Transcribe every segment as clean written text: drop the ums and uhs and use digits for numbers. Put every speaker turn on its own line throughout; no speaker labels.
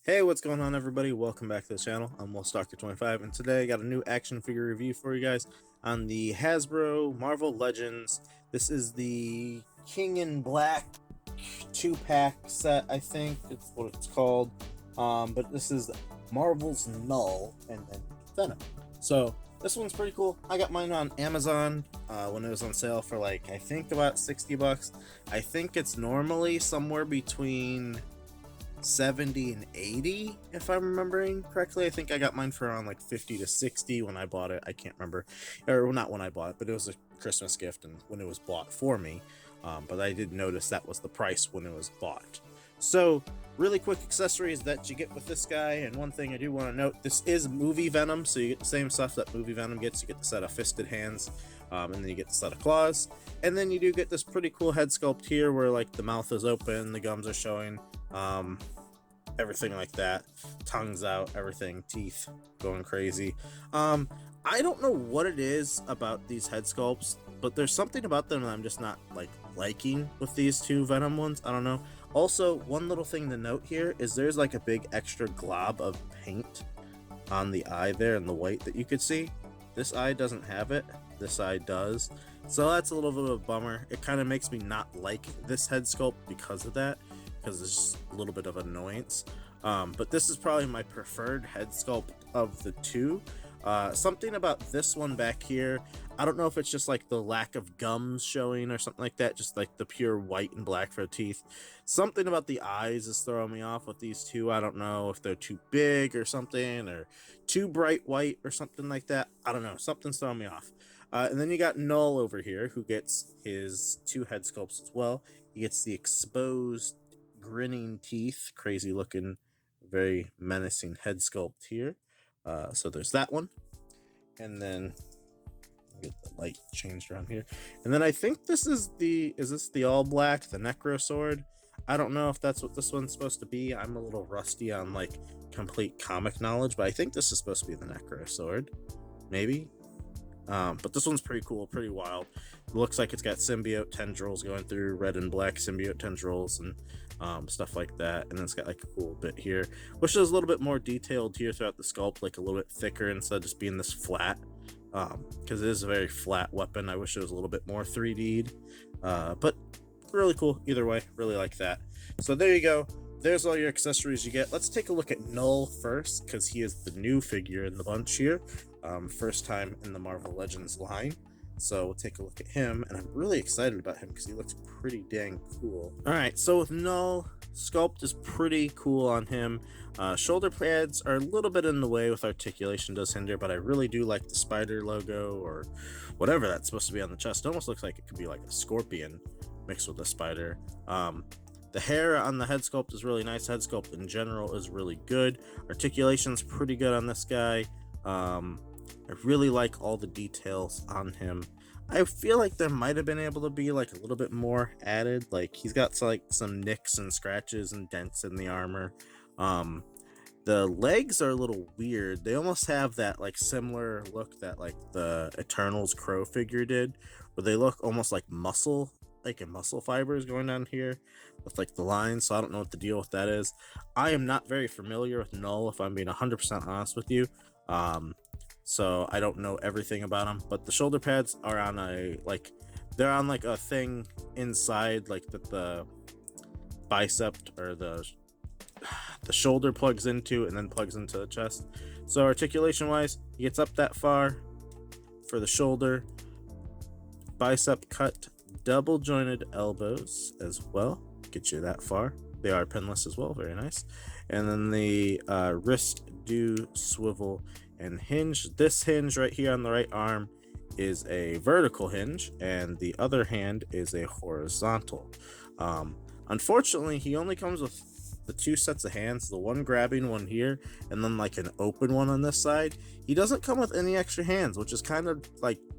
Hey, what's going on, everybody? Welcome back to the channel. I'm WillStalker25, and today I got a new action figure review for you guys on the Hasbro Marvel Legends. This is the King in Black 2-pack set, I think it's what it's called. But this is Marvel's Knull and then Venom. So this one's pretty cool. I got mine on Amazon when it was on sale for I think about 60 bucks. I think it's normally somewhere between 70 and 80 if I'm remembering correctly. I think I got mine for around 50 to 60 when I bought it. I can't remember, or not when I bought it, but it was a Christmas gift and when it was bought for me. But I did notice that was the price when it was bought. So really quick accessories that you get with this guy, and one thing I do want to note, this is movie Venom, so you get the same stuff that movie Venom gets. You get the set of fisted hands, and then you get the set of claws, and then you do get this pretty cool head sculpt here where the mouth is open, the gums are showing, everything like that, tongues out, everything, teeth going crazy. I don't know what it is about these head sculpts, but there's something about them that I'm just not liking with these two Venom ones. I don't know. Also, one little thing to note here is there's a big extra glob of paint on the eye there in the white that you could see. This eye doesn't have it, this eye does, so that's a little bit of a bummer. It kind of makes me not like this head sculpt because of that, because it's just a little bit of annoyance. But this is probably my preferred head sculpt of the two. Something about this one back here, I don't know if it's just the lack of gums showing or something like that, just the pure white and black for the teeth. Something about the eyes is throwing me off with these two. I don't know if they're too big or something, or too bright white or something like that. I don't know, something's throwing me off. And then you got Knull over here, who gets his two head sculpts as well. He gets the exposed grinning teeth, crazy looking, very menacing head sculpt here. So there's that one, and then get the light changed around here, and then I think this is the all black, the Necro sword. I don't know if that's what this one's supposed to be. I'm a little rusty on complete comic knowledge, but I think this is supposed to be the Necro sword, maybe. But this one's pretty cool, pretty wild. It looks like it's got symbiote tendrils going through, red and black symbiote tendrils, and stuff like that. And then it's got a cool bit here, which is a little bit more detailed here throughout the sculpt, a little bit thicker instead of just being this flat, because it is a very flat weapon. I wish it was a little bit more 3D'd, but really cool either way. Really like that. So there you go. There's all your accessories you get. Let's take a look at Knull first, because he is the new figure in the bunch here. First time in the Marvel Legends line. So we'll take a look at him, and I'm really excited about him because he looks pretty dang cool. Alright, so with Knull, sculpt is pretty cool on him. Shoulder pads are a little bit in the way with articulation, does hinder, but I really do like the spider logo, or whatever that's supposed to be on the chest. It almost looks like it could be a scorpion mixed with a spider. The hair on the head sculpt is really nice. Head sculpt in general is really good. Articulation's pretty good on this guy. I really like all the details on him. I feel like there might have been able to be a little bit more added. He's got some nicks and scratches and dents in the armor. The legs are a little weird. They almost have that similar look that the Eternals Crow figure did, where they look almost like muscle, muscle fibers going down here with the lines. So I don't know what the deal with that is. I am not very familiar with Knull, if I'm being 100% honest with you. So I don't know everything about them, but the shoulder pads are on they're on a thing inside that the bicep or the shoulder plugs into, and then plugs into the chest. So articulation wise, he gets up that far for the shoulder, bicep cut, double jointed elbows as well, get you that far. They are pinless as well, very nice. And then the wrist do swivel and hinge. This hinge right here on the right arm is a vertical hinge, and the other hand is a horizontal. Unfortunately, he only comes with the two sets of hands, the one grabbing one here, and then an open one on this side. He doesn't come with any extra hands, which is kind of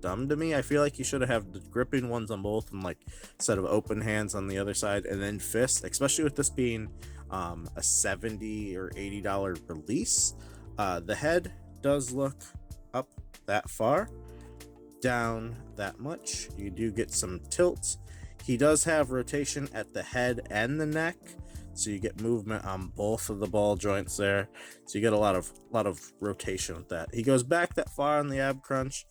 dumb to me. I feel like you should have the gripping ones on both, and set of open hands on the other side, and then fists, especially with this being a $70 or $80 release. The head does look up that far, down that much. You do get some tilt. He does have rotation at the head and the neck, so you get movement on both of the ball joints there, so you get a lot of rotation with that. He goes back that far on the ab crunch,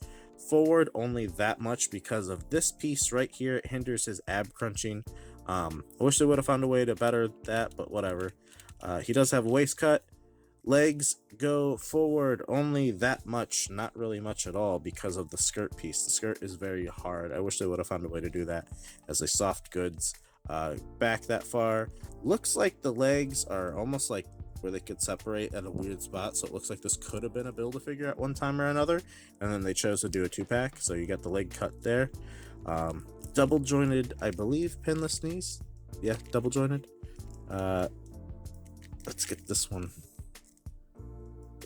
forward only that much because of this piece right here. It hinders his ab crunching. I wish they would have found a way to better that, but whatever. He does have a waist cut. Legs go forward only that much, not really much at all, because of the skirt piece. The skirt is very hard. I wish they would have found a way to do that as a soft goods. Back that far. Looks like the legs are almost like where they could separate at a weird spot, so it looks like this could have been a Build-A-Figure at one time or another, and then they chose to do a 2-pack, so you got the leg cut there. Double jointed, I believe, pinless knees. Yeah, double jointed. Let's get this one.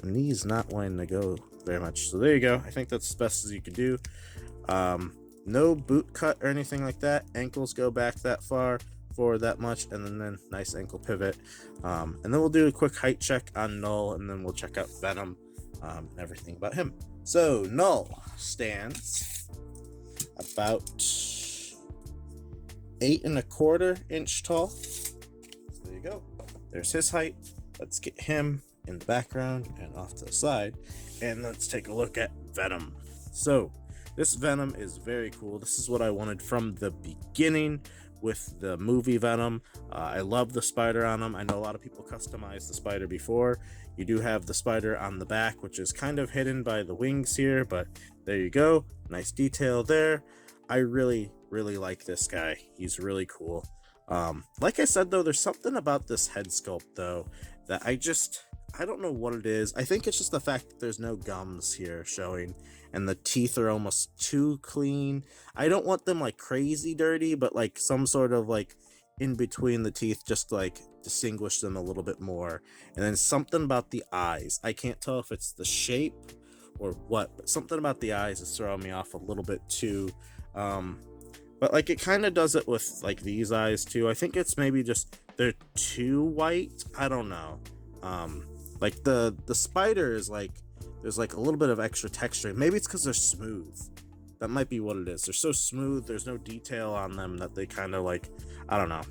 The knee's not wanting to go very much, so there you go. I think that's as best as you could do. No boot cut or anything like that. Ankles go back that far, forward that much, and then nice ankle pivot. And then we'll do a quick height check on Knull, and then we'll check out Venom and everything about him. So Knull stands about 8¼ inch tall. So there you go. There's his height. Let's get him in the background and off to the side, and let's take a look at Venom. So this Venom is very cool. This is what I wanted from the beginning with the movie Venom. I love the spider on him. I know a lot of people customized the spider before. You do have the spider on the back, which is kind of hidden by the wings here, but there you go. Nice detail there. I really like this guy. He's really cool. Like I said though, there's something about this head sculpt though that I don't know what it is. I think it's just the fact that there's no gums here showing, and the teeth are almost too clean. I don't want them like crazy dirty, but like some sort of like in between the teeth, just like distinguish them a little bit more. And then something about the eyes. I can't tell if it's the shape or what, but something about the eyes is throwing me off a little bit too. But like it kind of does it with like these eyes too. I think it's maybe just they're too white. I don't know. Like the spider is like there's like a little bit of extra texture. Maybe it's because they're smooth. That might be what it is. They're so smooth, there's no detail on them that they kind of like, I don't know.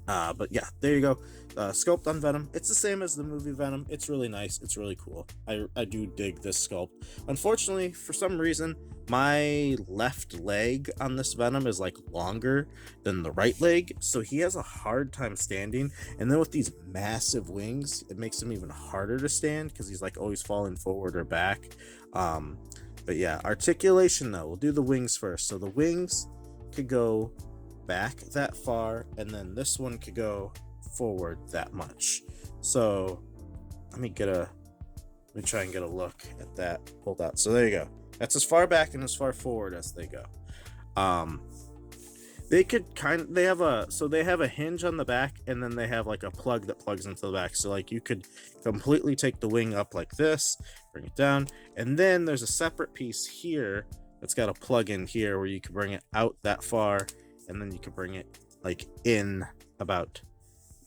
But yeah, there you go. Sculpt on Venom. It's the same as the movie Venom. It's really nice. It's really cool. I do dig this sculpt. Unfortunately, for some reason, my left leg on this Venom is like longer than the right leg, so he has a hard time standing. And then with these massive wings, it makes him even harder to stand because he's like always falling forward or back. But yeah, articulation though, we'll do the wings first. So the wings could go back that far, and then this one could go forward that much. So let me try and get a look at that pulled out. So there you go. That's as far back and as far forward as they go. They have a hinge on the back, and then they have like a plug that plugs into the back. So like you could completely take the wing up like this, bring it down, and then there's a separate piece here that's got a plug in here where you can bring it out that far, and then you can bring it like in about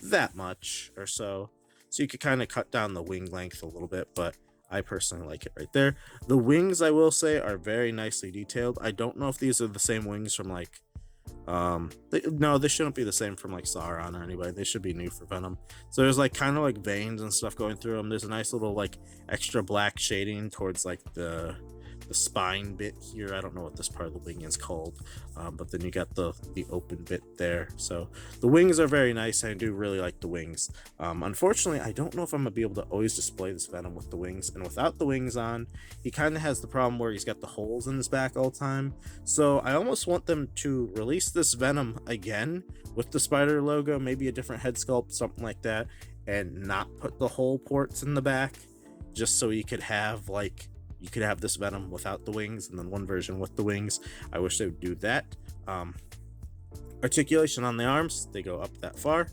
that much or so. So you could kind of cut down the wing length a little bit, but I personally like it right there. The wings, I will say, are very nicely detailed. I don't know if these are the same wings from like no, they shouldn't be the same from like Sauron or anybody. They should be new for Venom. So there's like kind of like veins and stuff going through them. There's a nice little like extra black shading towards like the spine bit here. I don't know what this part of the wing is called, but then you got the open bit there. So the wings are very nice. I do really like the wings. Unfortunately, I don't know if I'm gonna be able to always display this Venom with the wings, and without the wings on, he kind of has the problem where he's got the holes in his back all the time. So I almost want them to release this Venom again with the spider logo, maybe a different head sculpt, something like that, and not put the hole ports in the back, just so you could have like this Venom without the wings and then one version with the wings. I wish they would do that. Articulation on the arms, they go up that far.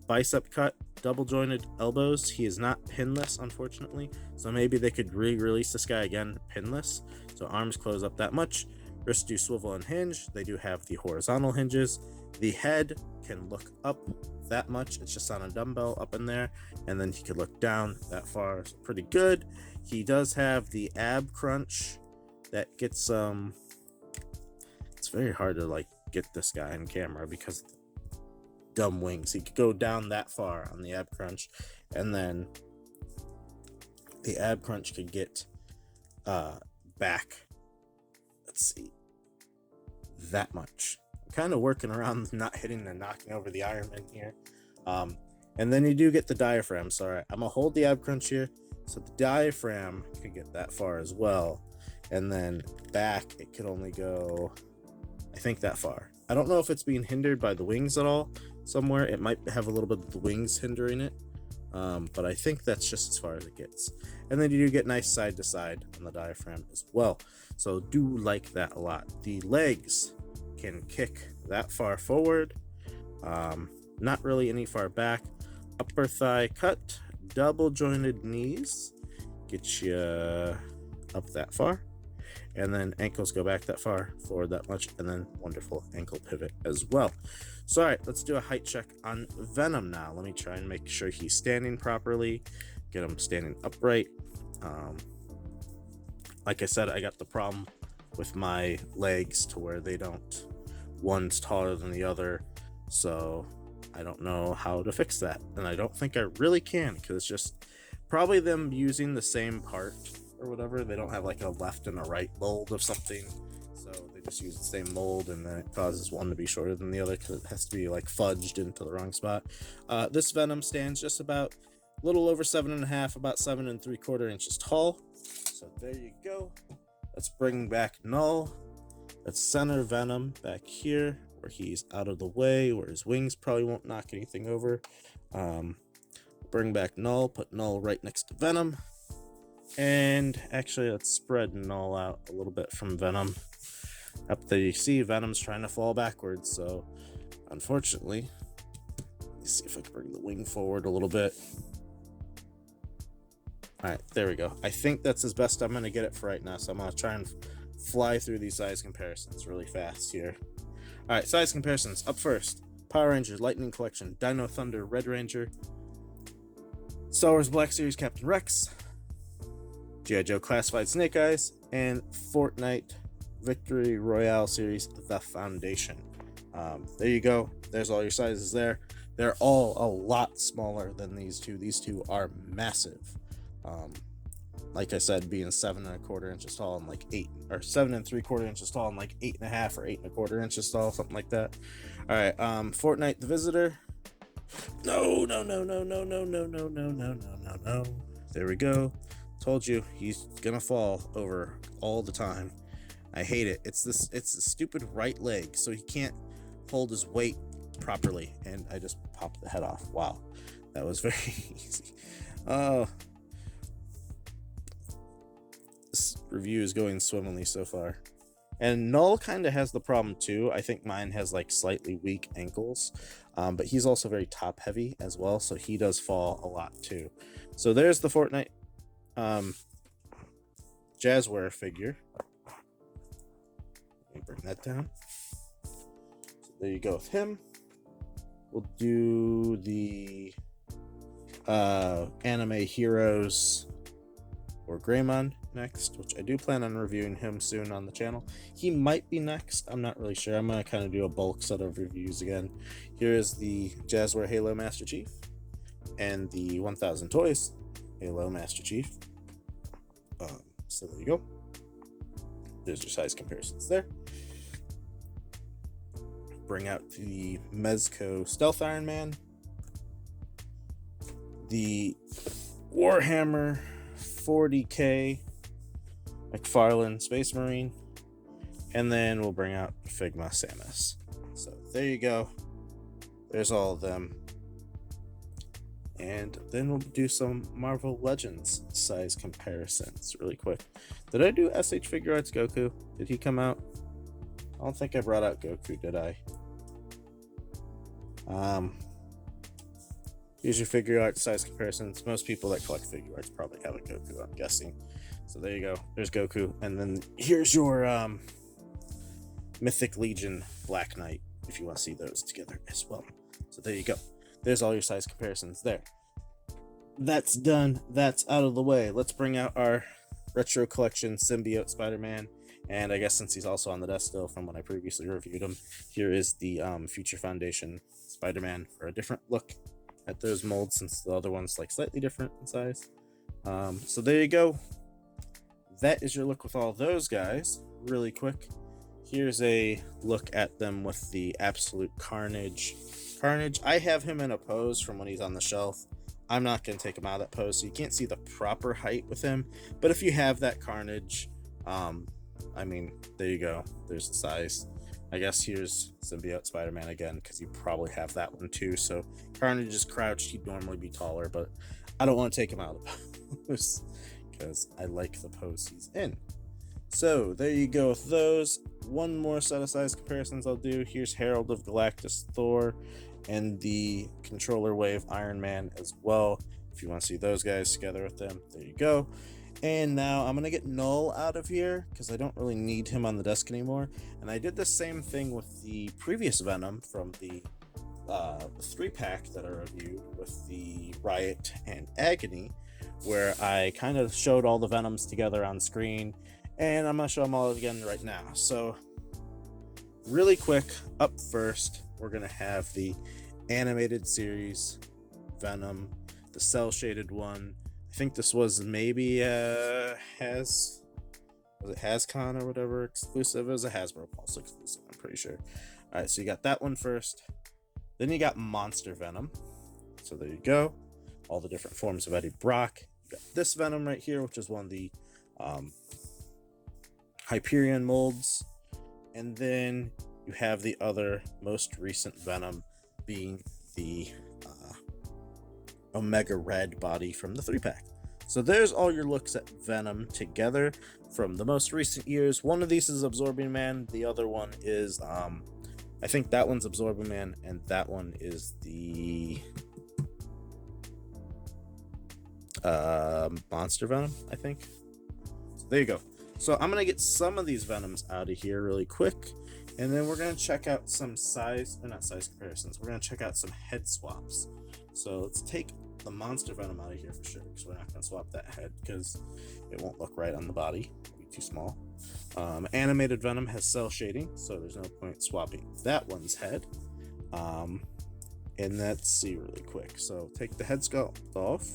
Bicep cut, double jointed elbows. He is not pinless, unfortunately, so maybe they could re-release this guy again pinless. So arms close up that much. Wrists do swivel and hinge. They do have the horizontal hinges. The head can look up that much. It's just on a dumbbell up in there, and then he could look down that far. So pretty good. He does have the ab crunch that gets it's very hard to like get this guy on camera because dumb wings. He could go down that far on the ab crunch, and then the ab crunch could get back, let's see, that much. I'm kind of working around not hitting and knocking over the Iron Man here. And then you do get the diaphragm. Sorry, I'm gonna hold the ab crunch here, so the diaphragm can get that far as well. And then back, it could only go, I think, that far. I don't know if it's being hindered by the wings at all. Somewhere it might have a little bit of the wings hindering it, but I think that's just as far as it gets. And then you do get nice side to side on the diaphragm as well, so do like that a lot. The legs can kick that far forward, not really any far back. Upper thigh cut, double jointed knees get you up that far, and then ankles go back that far, forward that much, and then wonderful ankle pivot as well. So all right, let's do a height check on Venom now. Let me try and make sure he's standing properly, get him standing upright. Like I said, I got the problem with my legs to where they don't, one's taller than the other, so I don't know how to fix that, and I don't think I really can, because it's just probably them using the same part or whatever. They don't have like a left and a right mold of something, so they just use the same mold, and then it causes one to be shorter than the other because it has to be like fudged into the wrong spot. This Venom stands just about a little over 7.5, about 7 3/4 inches tall. So there you go. Let's bring back Knull. Let's center Venom back here where he's out of the way, where his wings probably won't knock anything over. Bring back Knull, put Knull right next to Venom. And actually, let's spread Knull out a little bit from Venom. Up there, you see Venom's trying to fall backwards, so unfortunately, let me see if I can bring the wing forward a little bit. All right, there we go. I think that's as best I'm going to get it for right now, so I'm going to try and fly through these size comparisons really fast here. All right, size comparisons. Up first, Power Rangers Lightning Collection, Dino Thunder Red Ranger, Star Wars Black Series Captain Rex, G.I. Joe Classified Snake Eyes, and Fortnite Victory Royale Series The Foundation. There you go. There's all your sizes there. They're all a lot smaller than these two. These two are massive. Like I said, being 7 1/4 inches tall and like 8, or 7 3/4 inches tall and like 8.5 or 8 1/4 inches tall, something like that. All right, Fortnite the Visitor. No. There we go. Told you he's gonna fall over all the time. I hate it. It's a stupid right leg, so he can't hold his weight properly, and I just popped the head off. Wow, that was very easy. This review is going swimmingly so far. And Knull kind of has the problem too. I think mine has like slightly weak ankles, but he's also very top heavy as well, so he does fall a lot too. So there's the Fortnite Jazzware figure. Let me bring that down. So there you go with him. We'll do the Anime Heroes or Greymon next, which I do plan on reviewing him soon on the channel. He might be next. I'm not really sure. I'm going to kind of do a bulk set of reviews again. Here is the Jazzware Halo Master Chief and the 1000 Toys Halo Master Chief. So there you go. There's your size comparisons there. Bring out the Mezco Stealth Iron Man, the Warhammer 40K McFarlane Space Marine, and then we'll bring out Figma Samus. So there you go. There's all of them. And then we'll do some Marvel Legends size comparisons really quick. Did I do SH Figure Arts Goku? Did he come out? I don't think I brought out Goku, did I? Here's your figure art size comparisons. Most people that collect figure arts probably have a Goku, I'm guessing. So there you go. There's Goku. And then here's your Mythic Legion Black Knight, if you want to see those together as well. So there you go. There's all your size comparisons there. That's done. That's out of the way. Let's bring out our Retro Collection Symbiote Spider-Man And I guess since he's also on the desk still from when I previously reviewed him, here is the Future Foundation Spider-Man for a different look at those molds, since the other one's like slightly different in size. So there you go. That is your look with all those guys. Really quick, here's a look at them with the Absolute Carnage. I have him in a pose from when he's on the shelf. I'm not going to take him out of that pose, so you can't see the proper height with him. But if you have that Carnage, I mean, there you go. There's the size. I guess here's Symbiote Spider-Man again, because you probably have that one too. So Carnage is crouched. He'd normally be taller, but I don't want to take him out of the pose because I like the pose he's in. So there you go with those. One more set of size comparisons I'll do. Here's Herald of Galactus Thor and the Controller Wave Iron Man as well. If you want to see those guys together with them, there you go. And now I'm going to get Knull out of here because I don't really need him on the desk anymore. And I did the same thing with the previous Venom from the 3-pack that I reviewed with the Riot and Agony, where I kind of showed all the Venoms together on screen. And I'm going to show them all again right now. So really quick, up first, we're going to have the animated series Venom, the cell-shaded one. I think this was maybe was it HasCon or whatever exclusive? It was a Hasbro Pulse exclusive, I'm pretty sure. All right, so you got that one first. Then you got Monster Venom. So there you go. All the different forms of Eddie Brock. You got this Venom right here, which is one of the Hyperion molds. And then you have the other most recent Venom being the Omega Red body from the 3-pack. So there's all your looks at Venom together from the most recent years. One of these is Absorbing Man. The other one is, I think that one's Absorbing Man, and that one is the Monster Venom, I think. So there you go. So I'm going to get some of these Venoms out of here really quick, and then we're going to check out some size comparisons. We're going to check out some head swaps. So let's take the Monster Venom out of here for sure, because we're not going to swap that head because it won't look right on the body. It'll be too small. Animated Venom has cell shading, so there's no point swapping that one's head. And let's see really quick. So take the head sculpt off,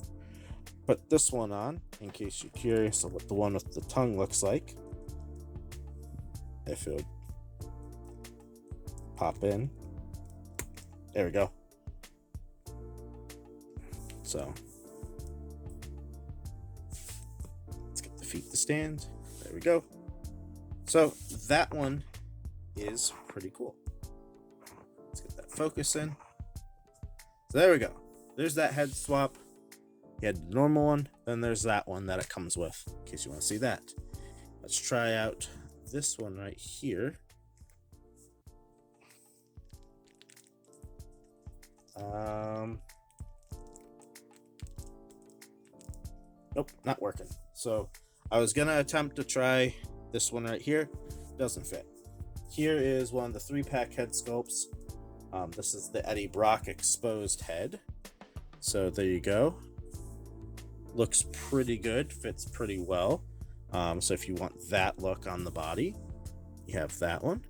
put this one on in case you're curious of what the one with the tongue looks like. If it would pop in. There we go. So let's get the feet to stand. There we go. So that one is pretty cool. Let's get that focus in. So there we go. There's that head swap. You had the normal one, then there's that one that it comes with, in case you want to see that. Let's try out this one right here. Nope, not working. So I was gonna attempt to try this one right here. Doesn't fit. Here is one of the 3-pack head sculpts. This is the Eddie Brock exposed head. So there you go. Looks pretty good, fits pretty well. So if you want that look on the body, you have that one.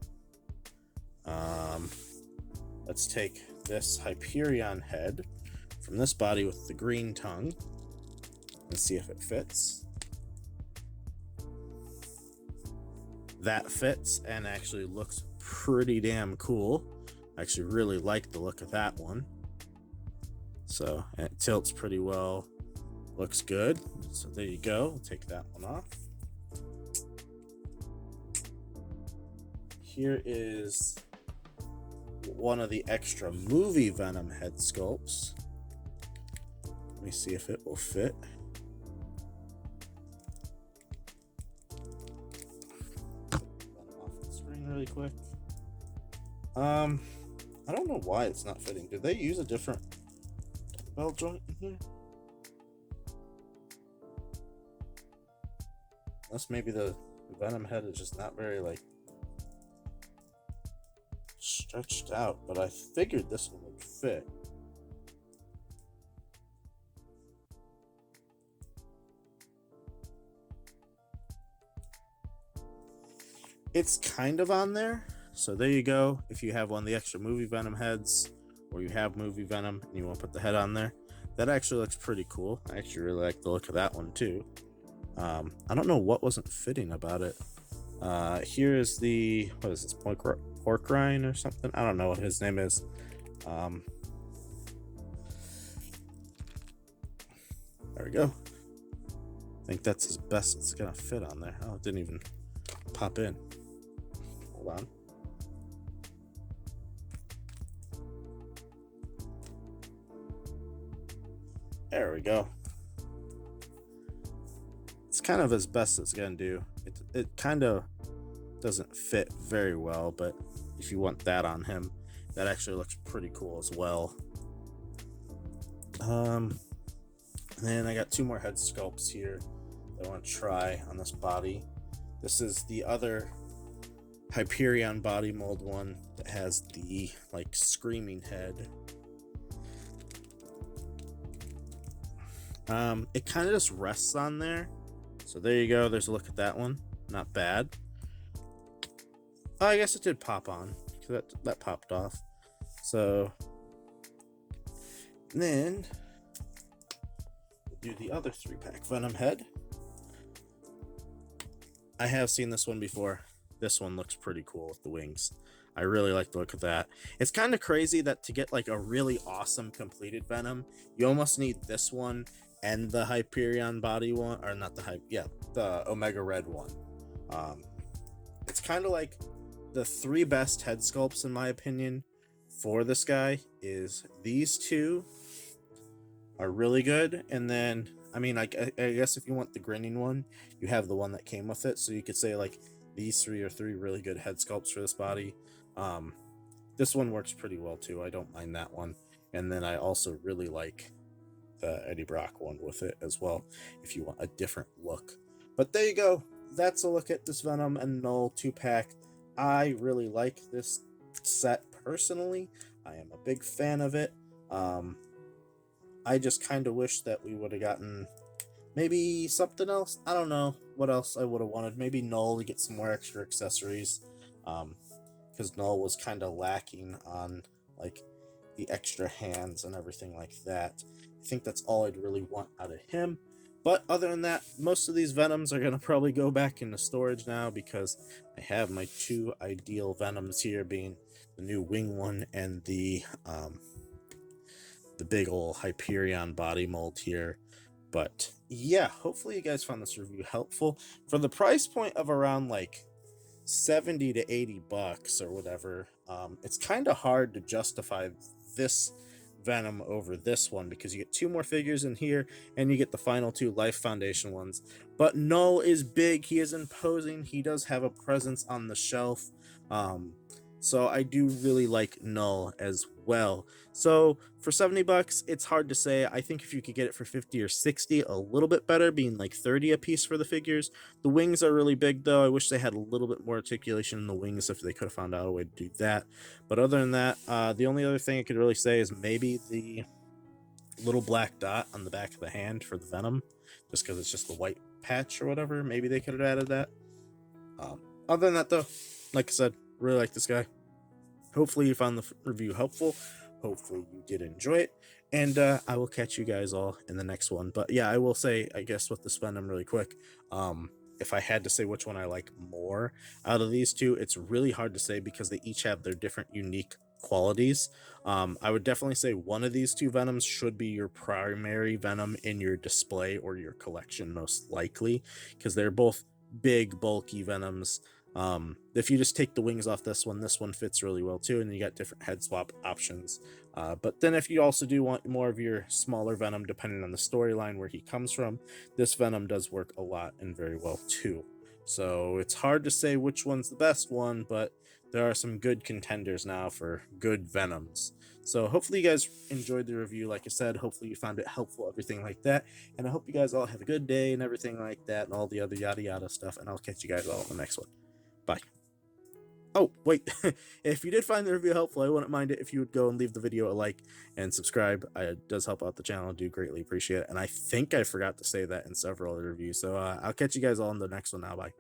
Let's take this Hyperion head from this body with the green tongue and see if it fits. That fits and actually looks pretty damn cool. I actually really like the look of that one. So, and it tilts pretty well. Looks good. So there you go. We'll take that one off. Here is one of the extra movie Venom head sculpts. Let me see if it will fit. Off the screen really quick. I don't know why it's not fitting. Did they use a different belt joint in here? Unless maybe the Venom head is just not very like stretched out, but I figured this one would fit. it's kind of on there. So there you go. If you have one of the extra movie Venom heads, or you have movie Venom and you want to put the head on there, that actually looks pretty cool. I actually really like the look of that one too. I don't know what wasn't fitting about it. Here is the, what is this, pork rind or something? I don't know what his name is. There we go. I think that's as best it's gonna fit on there. Oh, it didn't even pop in. Hold on. There we go. It's kind of as best it's gonna do. It kind of doesn't fit very well, but if you want that on him, that actually looks pretty cool as well. And then I got two more head sculpts here that I want to try on this body. This is the other Hyperion body mold one that has the like screaming head. It kind of just rests on there. So there you go. There's a look at that one. Not bad. Oh, I guess it did pop on. That popped off. So then we'll do the other 3-pack Venom head. I have seen this one before. This one looks pretty cool with the wings. I really like the look of that. It's kind of crazy that to get like a really awesome completed Venom, you almost need this one and the Hyperion body one, or not the the Omega Red one. It's kind of like the 3 best head sculpts in my opinion for this guy is these 2 are really good, and then I mean, I guess if you want the grinning one, you have the one that came with it, so you could say like these 3 are 3 really good head sculpts for this body. This one works pretty well too. I don't mind that one, and then I also really like the Eddie Brock one with it as well if you want a different look. But there you go. That's a look at this Venom and Knull 2-pack. I really like this set personally. I am a big fan of it. I just kind of wish that we would have gotten maybe something else. I don't know what else I would have wanted. Maybe Knull to get some more extra accessories, because Knull was kind of lacking on like the extra hands and everything like that. I think that's all I'd really want out of him. But other than that, most of these Venoms are going to probably go back into storage now because I have my 2 ideal Venoms here, being the new wing one and the big old Hyperion body mold here. But yeah, hopefully you guys found this review helpful. For the price point of around like 70 to 80 bucks or whatever, it's kind of hard to justify this Venom over this one because you get 2 more figures in here and you get the final 2 Life Foundation ones. But Knull is big, he is imposing, he does have a presence on the shelf. So I do really like Knull as well. So for 70 bucks, it's hard to say. I think if you could get it for 50 or 60, a little bit better, being like 30 a piece for the figures. The wings are really big though. I wish they had a little bit more articulation in the wings if they could have found out a way to do that. But other than that, the only other thing I could really say is maybe the little black dot on the back of the hand for the Venom, just because it's just the white patch or whatever. Maybe they could have added that. Other than that though, like I said, really like this guy. Hopefully you found the review helpful. Hopefully you did enjoy it. And I will catch you guys all in the next one. But yeah, I will say, I guess with the Venom really quick, if I had to say which one I like more out of these 2, it's really hard to say because they each have their different unique qualities. I would definitely say one of these 2 Venoms should be your primary Venom in your display or your collection, most likely, because they're both big, bulky Venoms. If you just take the wings off this one fits really well too, and you got different head swap options. But then if you also do want more of your smaller Venom, depending on the storyline where he comes from, this Venom does work a lot and very well too. So it's hard to say which one's the best one, but there are some good contenders now for good Venoms. So hopefully you guys enjoyed the review. Like I said, hopefully you found it helpful, everything like that. And I hope you guys all have a good day and everything like that and all the other yada yada stuff. And I'll catch you guys all in the next one. Bye. Oh, wait. If you did find the review helpful, I wouldn't mind it if you would go and leave the video a like and subscribe. It does help out the channel. I do greatly appreciate it. And I think I forgot to say that in several other reviews. So I'll catch you guys all in the next one now. Bye.